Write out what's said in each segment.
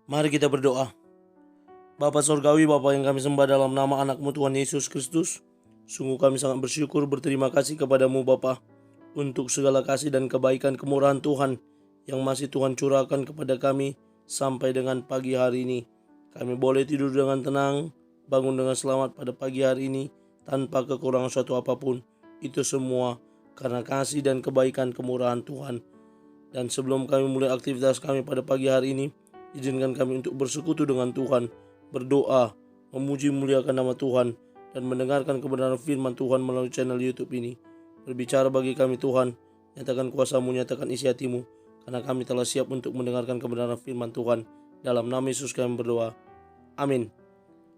Mari kita berdoa. Bapa Surgawi, Bapa yang kami sembah dalam nama anak-Mu Tuhan Yesus Kristus, sungguh kami sangat bersyukur berterima kasih kepadamu Bapa untuk segala kasih dan kebaikan kemurahan Tuhan yang masih Tuhan curahkan kepada kami sampai dengan pagi hari ini. Kami boleh tidur dengan tenang, bangun dengan selamat pada pagi hari ini tanpa kekurangan suatu apapun. Itu semua karena kasih dan kebaikan kemurahan Tuhan. Dan sebelum kami mulai aktivitas kami pada pagi hari ini, izinkan kami untuk bersekutu dengan Tuhan, berdoa, memuji muliakan nama Tuhan, dan mendengarkan kebenaran firman Tuhan melalui channel YouTube ini. Berbicara bagi kami Tuhan, nyatakan kuasa-Mu, nyatakan isi hati-Mu, karena kami telah siap untuk mendengarkan kebenaran firman Tuhan. Dalam nama Yesus kami berdoa. Amin.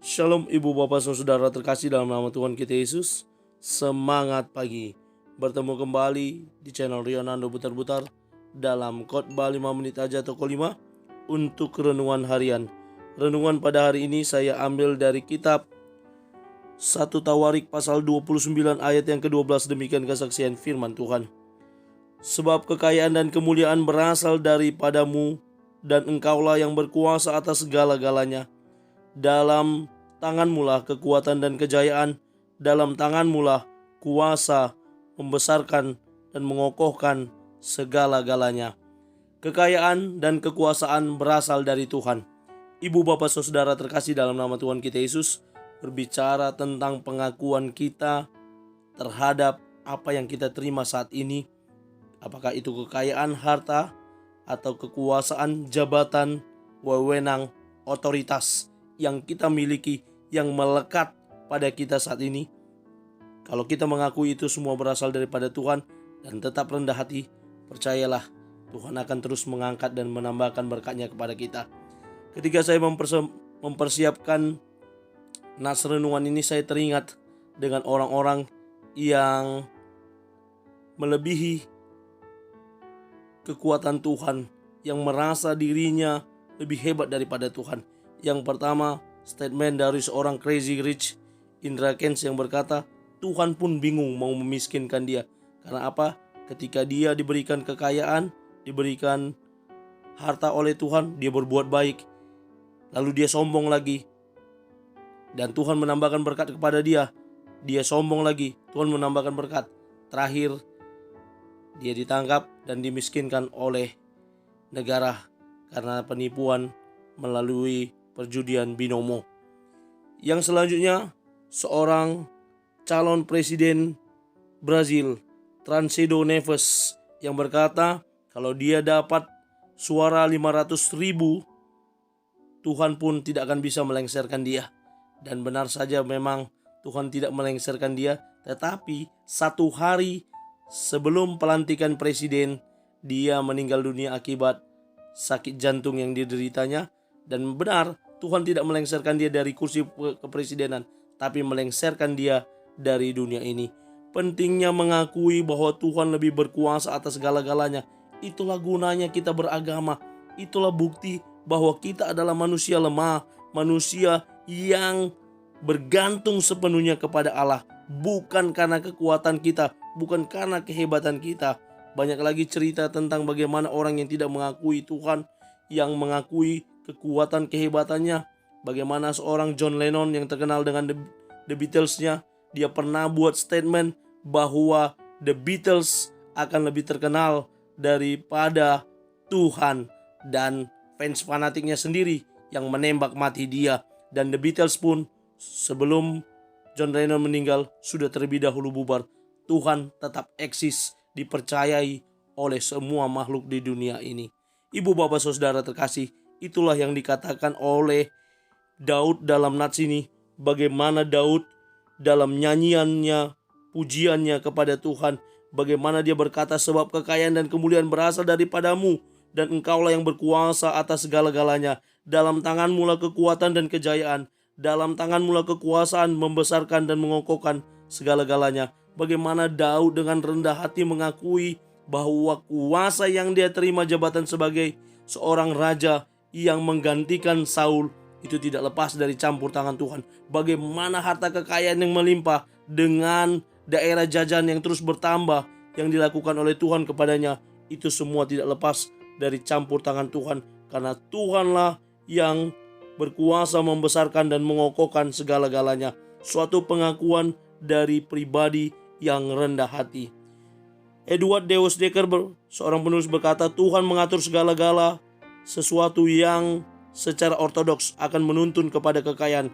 Shalom ibu bapak saudara terkasih dalam nama Tuhan kita Yesus. Semangat pagi. Bertemu kembali di channel Rionando Butar-Butar dalam khotbah 5 menit aja toko 5 untuk renungan harian. Renungan pada hari ini saya ambil dari kitab 1 Tawarik pasal 29 ayat yang ke-12, demikian kesaksian firman Tuhan. Sebab kekayaan dan kemuliaan berasal daripadamu, dan engkaulah yang berkuasa atas segala-galanya. Dalam tanganmu lah kekuatan dan kejayaan, dalam tanganmu lah kuasa membesarkan dan mengokohkan segala-galanya. Kekayaan dan kekuasaan berasal dari Tuhan. Ibu bapak saudara terkasih dalam nama Tuhan kita Yesus, berbicara tentang pengakuan kita terhadap apa yang kita terima saat ini. Apakah itu kekayaan harta atau kekuasaan, jabatan, wewenang, otoritas yang kita miliki, yang melekat pada kita saat ini. Kalau kita mengakui itu semua berasal daripada Tuhan dan tetap rendah hati, percayalah Tuhan akan terus mengangkat dan menambahkan berkat-Nya kepada kita. Ketika saya mempersiapkan nas renungan ini, saya teringat dengan orang-orang yang melebihi kekuatan Tuhan, yang merasa dirinya lebih hebat daripada Tuhan. Yang pertama, statement dari seorang Crazy Rich Indra Kens yang berkata, Tuhan pun bingung mau memiskinkan dia. Karena apa? Ketika dia diberikan kekayaan, diberikan harta oleh Tuhan, dia berbuat baik. Lalu dia sombong lagi. Dan Tuhan menambahkan berkat kepada dia. Dia sombong lagi, Tuhan menambahkan berkat. Terakhir, dia ditangkap dan dimiskinkan oleh negara karena penipuan melalui perjudian binomo. Yang selanjutnya, seorang calon presiden Brazil, Tancredo Neves, yang berkata kalau dia dapat suara 500.000, Tuhan pun tidak akan bisa melengsarkan dia. Dan benar saja, memang Tuhan tidak melengsarkan dia, tetapi satu hari sebelum pelantikan presiden, dia meninggal dunia akibat sakit jantung yang dideritanya. Dan benar, Tuhan tidak melengsarkan dia dari kursi kepresidenan, tapi melengsarkan dia dari dunia ini. Pentingnya mengakui bahwa Tuhan lebih berkuasa atas segala-galanya. Itulah gunanya kita beragama. Itulah bukti bahwa kita adalah manusia lemah, manusia yang bergantung sepenuhnya kepada Allah, bukan karena kekuatan kita, bukan karena kehebatan kita. Banyak lagi cerita tentang bagaimana orang yang tidak mengakui Tuhan, yang mengakui kekuatan kehebatannya. Bagaimana seorang John Lennon yang terkenal dengan The Beatles-nya, dia pernah buat statement bahwa The Beatles akan lebih terkenal daripada Tuhan, dan fans fanatiknya sendiri yang menembak mati dia. Dan The Beatles pun sebelum John Lennon meninggal sudah terlebih dahulu bubar. Tuhan tetap eksis, dipercayai oleh semua makhluk di dunia ini. Ibu bapak saudara terkasih, itulah yang dikatakan oleh Daud dalam nats ini. Bagaimana Daud dalam nyanyiannya, pujiannya kepada Tuhan, bagaimana dia berkata, sebab kekayaan dan kemuliaan berasal daripadamu, dan engkaulah yang berkuasa atas segala-galanya. Dalam tanganmu lah kekuatan dan kejayaan, dalam tanganmu lah kekuasaan membesarkan dan mengokohkan segala-galanya. Bagaimana Daud dengan rendah hati mengakui bahwa kuasa yang dia terima, jabatan sebagai seorang raja yang menggantikan Saul, itu tidak lepas dari campur tangan Tuhan. Bagaimana harta kekayaan yang melimpah dengan daerah jajan yang terus bertambah yang dilakukan oleh Tuhan kepadanya, itu semua tidak lepas dari campur tangan Tuhan. Karena Tuhanlah yang berkuasa membesarkan dan mengokohkan segala-galanya. Suatu pengakuan dari pribadi yang rendah hati. Edward Dewes Decker, seorang penulis, berkata, Tuhan mengatur segala-gala sesuatu yang secara ortodoks akan menuntun kepada kekayaan.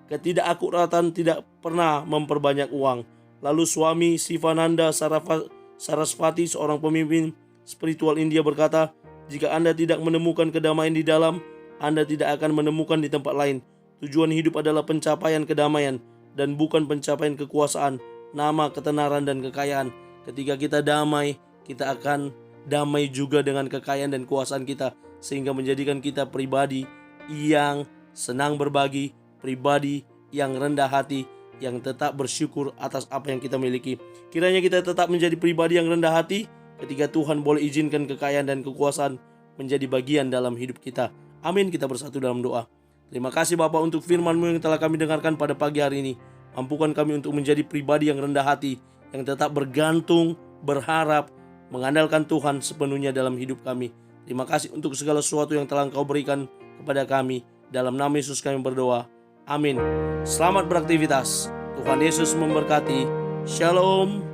Ketidakakuratan tidak pernah memperbanyak uang. Lalu suami Sivananda Sarasvati, seorang pemimpin spiritual India, berkata, jika Anda tidak menemukan kedamaian di dalam, Anda tidak akan menemukan di tempat lain. Tujuan hidup adalah pencapaian kedamaian dan bukan pencapaian kekuasaan, nama, ketenaran, dan kekayaan. Ketika kita damai, kita akan damai juga dengan kekayaan dan kekuasaan kita, sehingga menjadikan kita pribadi yang senang berbagi, pribadi yang rendah hati, yang tetap bersyukur atas apa yang kita miliki. Kiranya kita tetap menjadi pribadi yang rendah hati ketika Tuhan boleh izinkan kekayaan dan kekuasaan menjadi bagian dalam hidup kita. Amin. Kita bersatu dalam doa. Terima kasih Bapa untuk firman-Mu yang telah kami dengarkan pada pagi hari ini. Mampukan kami untuk menjadi pribadi yang rendah hati, yang tetap bergantung, berharap, mengandalkan Tuhan sepenuhnya dalam hidup kami. Terima kasih untuk segala sesuatu yang telah Engkau berikan kepada kami. Dalam nama Yesus kami berdoa. Amin. Selamat beraktivitas. Tuhan Yesus memberkati. Shalom.